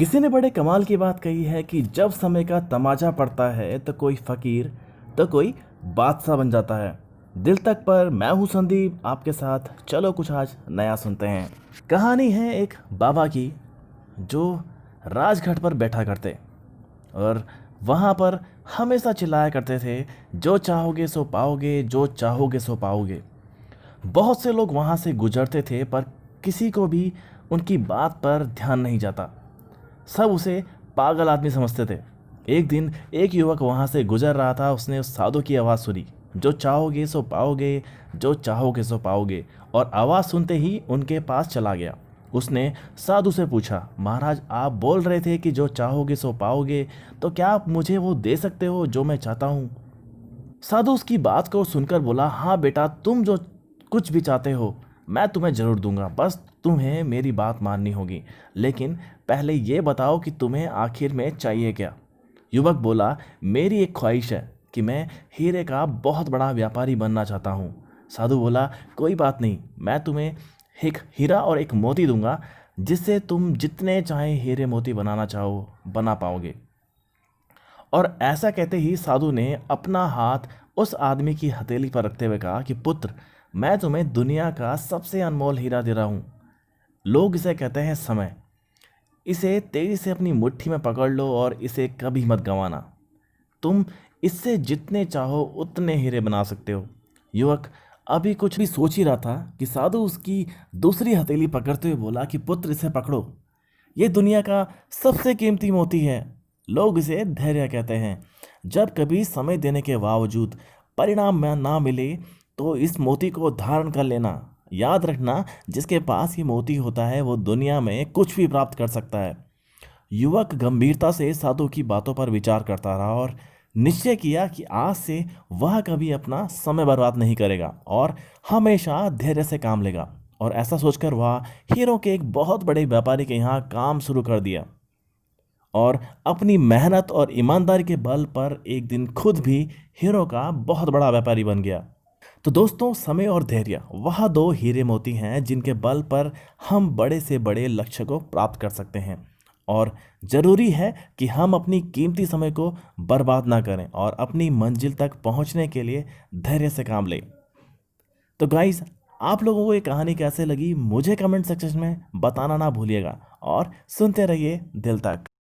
किसी ने बड़े कमाल की बात कही है कि जब समय का तमाचा पड़ता है तो कोई फकीर तो कोई बादशाह बन जाता है। दिल तक पर मैं हूँ संदीप आपके साथ। चलो कुछ आज नया सुनते हैं। कहानी है एक बाबा की जो राजघाट पर बैठा करते और वहाँ पर हमेशा चिल्लाया करते थे, जो चाहोगे सो पाओगे, जो चाहोगे सो पाओगे। बहुत से लोग वहाँ से गुजरते थे पर किसी को भी उनकी बात पर ध्यान नहीं जाता। सब उसे पागल आदमी समझते थे। एक दिन एक युवक वहाँ से गुजर रहा था। उसने उस साधु की आवाज़ सुनी, जो चाहोगे सो पाओगे, जो चाहोगे सो पाओगे, और आवाज़ सुनते ही उनके पास चला गया। उसने साधु से पूछा, महाराज आप बोल रहे थे कि जो चाहोगे सो पाओगे, तो क्या आप मुझे वो दे सकते हो जो मैं चाहता हूँ? साधु उसकी बात को सुनकर बोला, हाँ बेटा, तुम जो कुछ भी चाहते हो मैं तुम्हें ज़रूर दूंगा, बस तुम्हें मेरी बात माननी होगी। लेकिन पहले ये बताओ कि तुम्हें आखिर में चाहिए क्या? युवक बोला, मेरी एक ख्वाहिश है कि मैं हीरे का बहुत बड़ा व्यापारी बनना चाहता हूँ। साधु बोला, कोई बात नहीं, मैं तुम्हें एक हीरा और एक मोती दूंगा, जिससे तुम जितने चाहे हीरे मोती बनाना चाहो बना पाओगे। और ऐसा कहते ही साधु ने अपना हाथ उस आदमी की हथेली पर रखते हुए कहा कि पुत्र, मैं तुम्हें दुनिया का सबसे अनमोल हीरा दे रहा हूँ। लोग इसे कहते हैं समय। इसे तेजी से अपनी मुट्ठी में पकड़ लो और इसे कभी मत गंवाना। तुम इससे जितने चाहो उतने हीरे बना सकते हो। युवक अभी कुछ भी सोच ही रहा था कि साधु उसकी दूसरी हथेली पकड़ते हुए बोला कि पुत्र, इसे पकड़ो, ये दुनिया का सबसे कीमती मोती है। लोग इसे धैर्य कहते हैं। जब कभी समय देने के बावजूद परिणाम में ना मिले तो इस मोती को धारण कर लेना। याद रखना, जिसके पास ये मोती होता है वो दुनिया में कुछ भी प्राप्त कर सकता है। युवक गंभीरता से साधु की बातों पर विचार करता रहा और निश्चय किया कि आज से वह कभी अपना समय बर्बाद नहीं करेगा और हमेशा धैर्य से काम लेगा। और ऐसा सोचकर वह हीरो के एक बहुत बड़े व्यापारी के यहाँ काम शुरू कर दिया और अपनी मेहनत और ईमानदारी के बल पर एक दिन खुद भी हीरो का बहुत बड़ा व्यापारी बन गया। तो दोस्तों, समय और धैर्य वह दो हीरे मोती हैं जिनके बल पर हम बड़े से बड़े लक्ष्य को प्राप्त कर सकते हैं। और ज़रूरी है कि हम अपनी कीमती समय को बर्बाद ना करें और अपनी मंजिल तक पहुंचने के लिए धैर्य से काम लें। तो गाइस, आप लोगों को ये कहानी कैसे लगी मुझे कमेंट सेक्शन में बताना ना भूलिएगा और सुनते रहिए दिल तक।